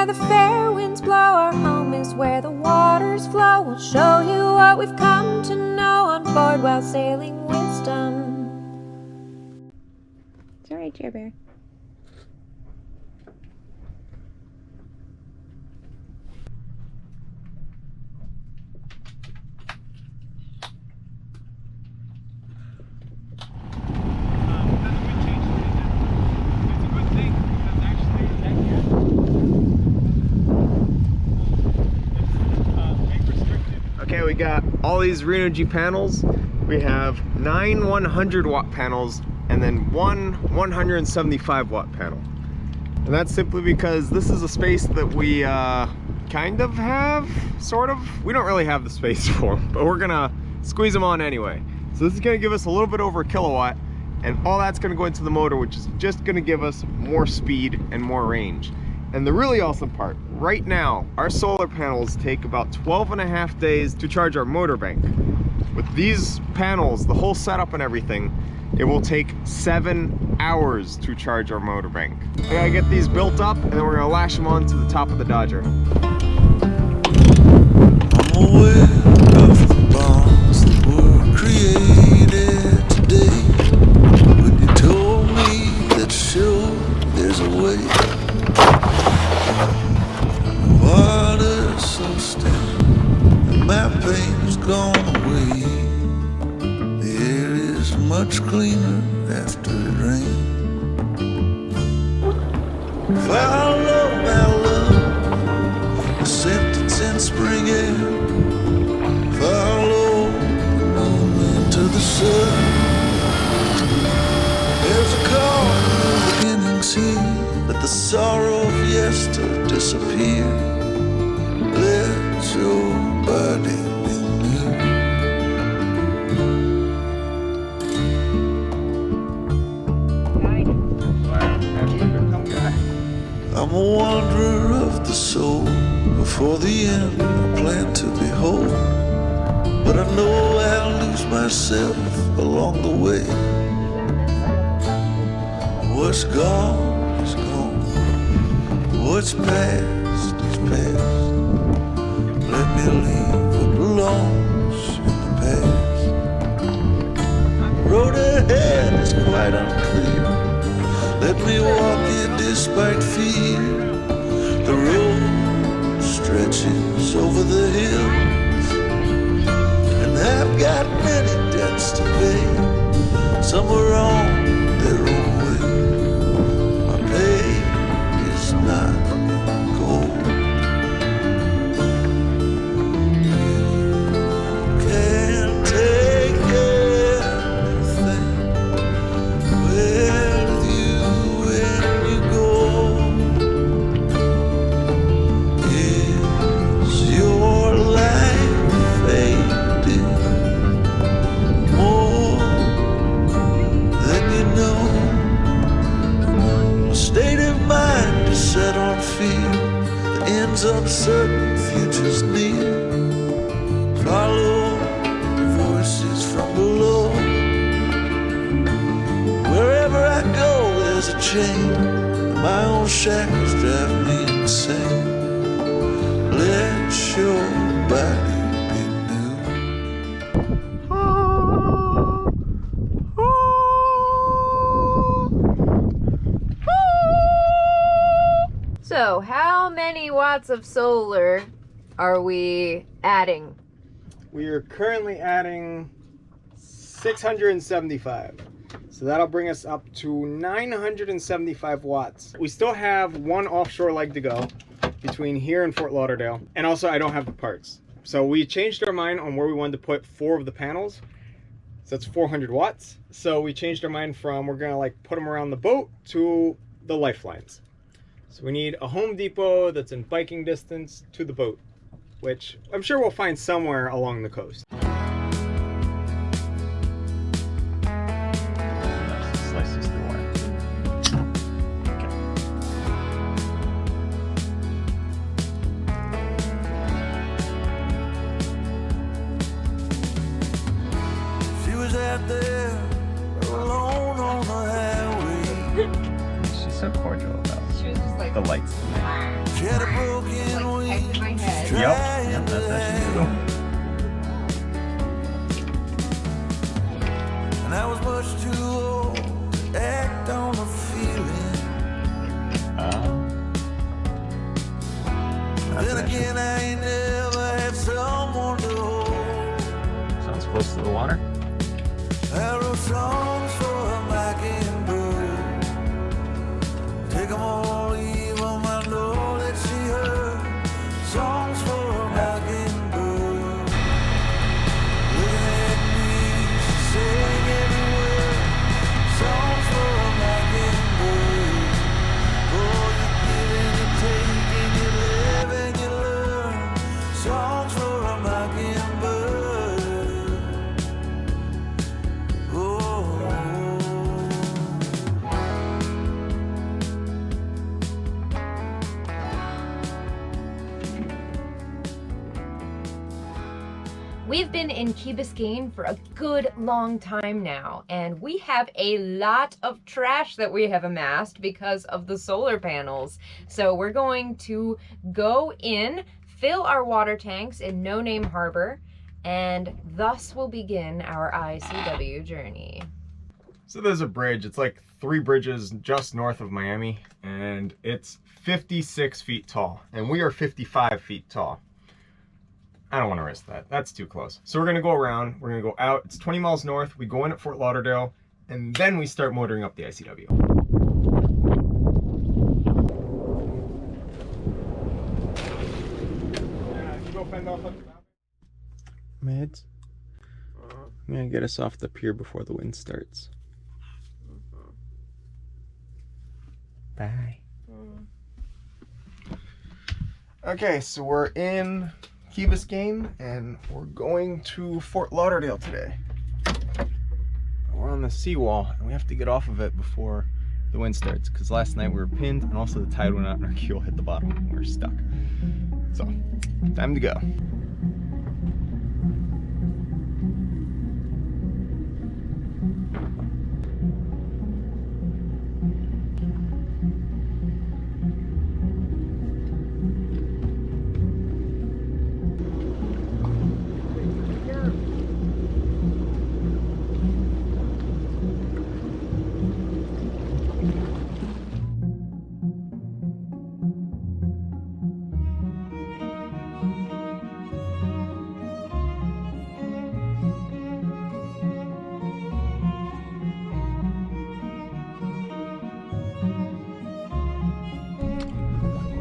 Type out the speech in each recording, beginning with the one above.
the fair winds blow. Our home is where the waters flow. We'll show you what we've come to know on board while sailing wisdom. It's alright, Jer Bear. Okay, we got all these Renogy panels. We have 9 100-watt panels and then one 175-watt panel. And that's simply because this is a space that we kind of have, sort of. We don't really have the space for them, but we're gonna squeeze them on anyway. So this is gonna give us a little bit over a kilowatt, and all that's gonna go into the motor, which is just gonna give us more speed and more range. And the really awesome part, right now, our solar panels take about 12.5 days to charge our motor bank. With these panels, the whole setup and everything, it will take 7 hours to charge our motor bank. I gotta get these built up, and then we're gonna lash them on to the top of the Dodger. I'm aware of the bonds that were created today. When you told me that sure there's a way. Water so still, my pain has gone away. The air is much cleaner after it rains. Follow my love, the sentence in spring air. Follow the moon into the sun. There's a call of beginnings here. Let the sorrow of yester disappear. Let your body be new. I'm a wanderer of the soul. Before the end, I plan to behold. But I know I'll lose myself along the way. What's gone is gone. What's past is past. Let me leave what belongs in the past. Road ahead is quite unclear. Let me walk it despite fear. The road stretches over the hills, and I've got many debts to pay. Some are on their own way. My pain is not gold. Uncertain futures near. Follow voices from below. Wherever I go, there's a chain. My own shackles drive me insane. Let your body be new. So, how many watts of solar are we adding? We are currently adding 675. So that'll bring us up to 975 watts. We still have one offshore leg to go between here and Fort Lauderdale. And also I don't have the parts. So we changed our mind on where we wanted to put 4 of the panels. So that's 400 watts. So we changed our mind from we're gonna like put them around the boat to the lifelines. So we need a Home Depot that's in biking distance to the boat, which I'm sure we'll find somewhere along the coast. Slice this through wire. Okay. She was out there alone on the highway. She's so cordial about it. She was just like, the lights. She had a broken wing. Yep, that's actually cool. And I was much too old to act on a feeling. Then again, I ain't never had someone to hold. Sounds close to the water. I wrote songs for a mockingbird. Take them all, even I know that she heard. Songs for a mockingbird. Looking at me, she sang every word. Songs for a mockingbird. Oh, you give and you take and you live and you learn. Songs for a mockingbird. We've been in Key Biscayne for a good long time now, and we have a lot of trash that we have amassed because of the solar panels. So we're going to go in, fill our water tanks in No Name Harbor, and thus will begin our ICW journey. So there's a bridge. It's like 3 bridges just north of Miami, and it's 56 feet tall, and we are 55 feet tall. I don't want to risk that. That's too close. So we're going to go around. We're going to go out. It's 20 miles north. We go in at Fort Lauderdale, and then we start motoring up the ICW. Mids. I'm going to get us off the pier before the wind starts. Bye. Okay, so we're in Key Biscayne, and we're going to Fort Lauderdale today. We're on the seawall, and we have to get off of it before the wind starts, because last night we were pinned, and also the tide went out and our keel hit the bottom, and we're stuck. So, time to go.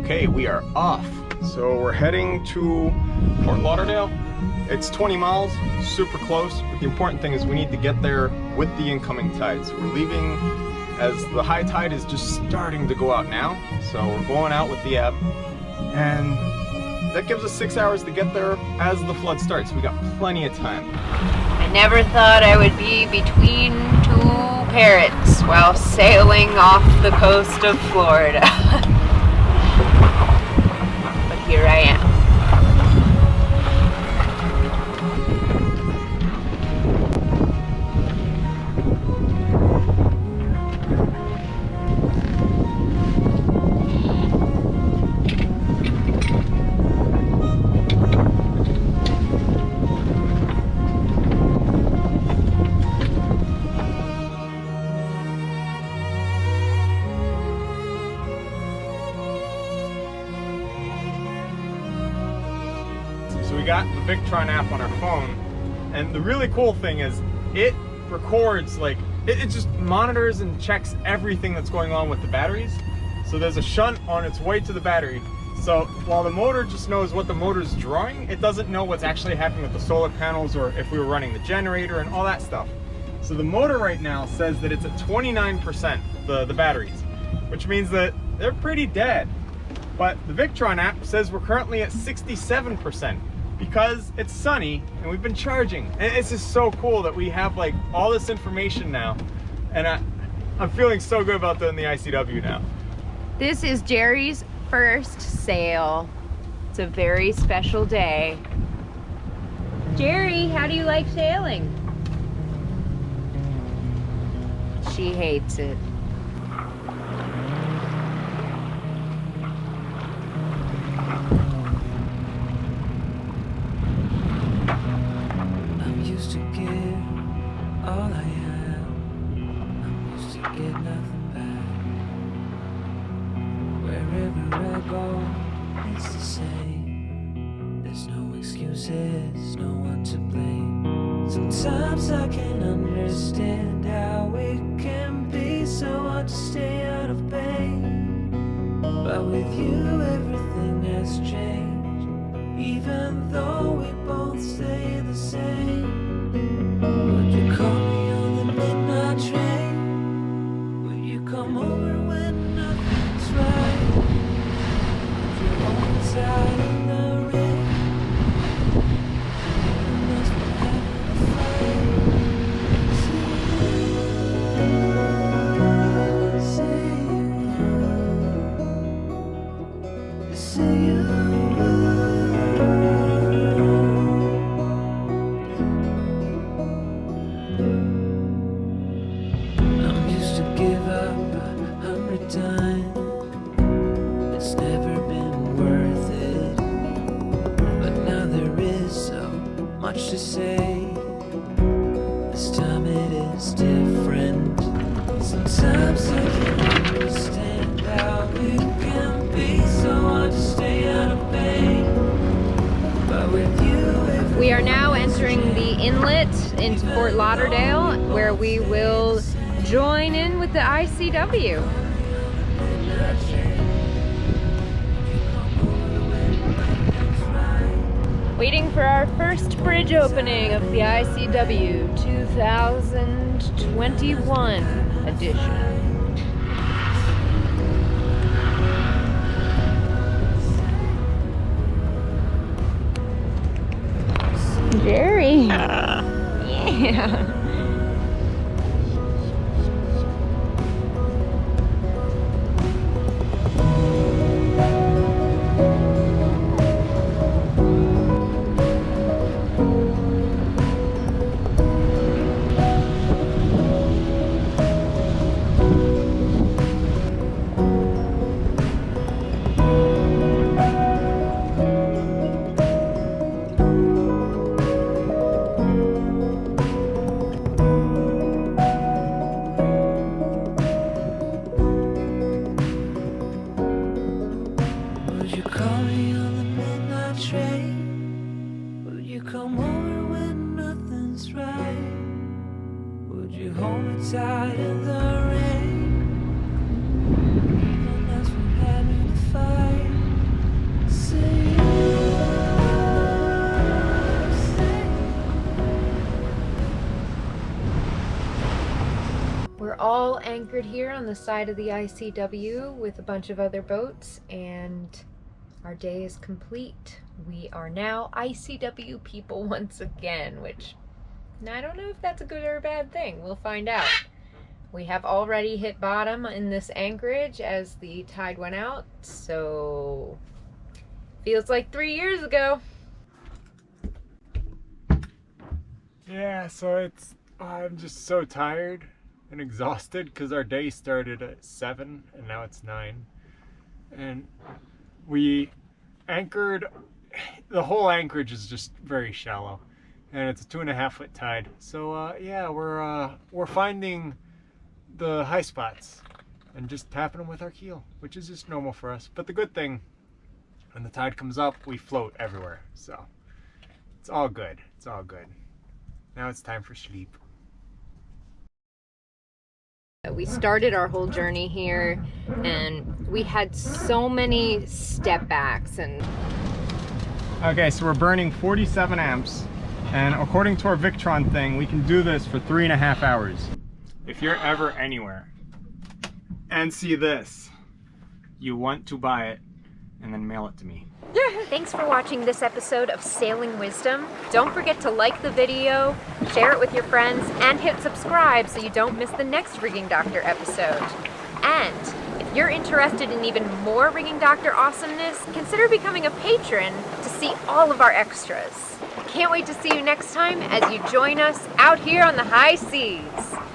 Okay, we are off. So we're heading to Fort Lauderdale. It's 20 miles, super close, but the important thing is we need to get there with the incoming tide. So we're leaving as the high tide is just starting to go out now. So we're going out with the ebb, and that gives us 6 hours to get there as the flood starts. We got plenty of time. I never thought I would be between 2 parrots while sailing off the coast of Florida. But here I am. So we got the Victron app on our phone, and the really cool thing is it records, like, it just monitors and checks everything that's going on with the batteries. So there's a shunt on its way to the battery. So while the motor just knows what the motor's drawing, it doesn't know what's actually happening with the solar panels or if we were running the generator and all that stuff. So the motor right now says that it's at 29%, the batteries, which means that they're pretty dead. But the Victron app says we're currently at 67% because it's sunny and we've been charging. And it's just so cool that we have like all this information now. And I'm feeling so good about doing the ICW now. This is Gerry's first sail. It's a very special day. Gerry, how do you like sailing? She hates it. go, it's the same. There's no excuses, no one to blame. Sometimes I can understand how it can be so hard to stay out of pain. But with you everything has changed, even though we both stay the same. Would you call me on the midnight train? Would you come over when nothing's right? Would you hold me tight in the rain? Even as we're having a fight. Say you I'm used to give up 100 times. It's never been worth it. But now there is so much to say. This time it is different. Sometimes I can't understand how it can be so hard to stay out of pain. But with you, We are now entering the inlet into Fort Lauderdale, where we will join in with the ICW. Waiting for our first bridge opening of the ICW 2021 edition. Gerry. Yeah. would you call me on the midnight train? Would you come over when nothing's right? Would you hold me tight in the rain? Even as we're having a fight. Say We're all anchored here on the side of the ICW with a bunch of other boats, and our day is complete. We are now ICW people once again, which I don't know if that's a good or a bad thing. We'll find out. We have already hit bottom in this anchorage as the tide went out, so feels like 3 years ago. Yeah, so I'm just so tired and exhausted because our day started at 7 and now it's 9. And we anchored, the whole anchorage is just very shallow and it's a 2.5 foot tide. So yeah, we're finding the high spots and just tapping them with our keel, which is just normal for us. But the good thing, when the tide comes up, we float everywhere. So it's all good. It's all good. Now it's time for sleep. We started our whole journey here and we had so many step backs and Okay, so we're burning 47 amps, and according to our Victron thing, we can do this for 3.5 hours. If you're ever anywhere and see this, you want to buy it and then mail it to me. Thanks for watching this episode of Sailing Wisdom. Don't forget to like the video, share it with your friends, and hit subscribe so you don't miss the next Rigging Doctor episode. And if you're interested in even more Rigging Doctor awesomeness, consider becoming a patron to see all of our extras. Can't wait to see you next time as you join us out here on the high seas.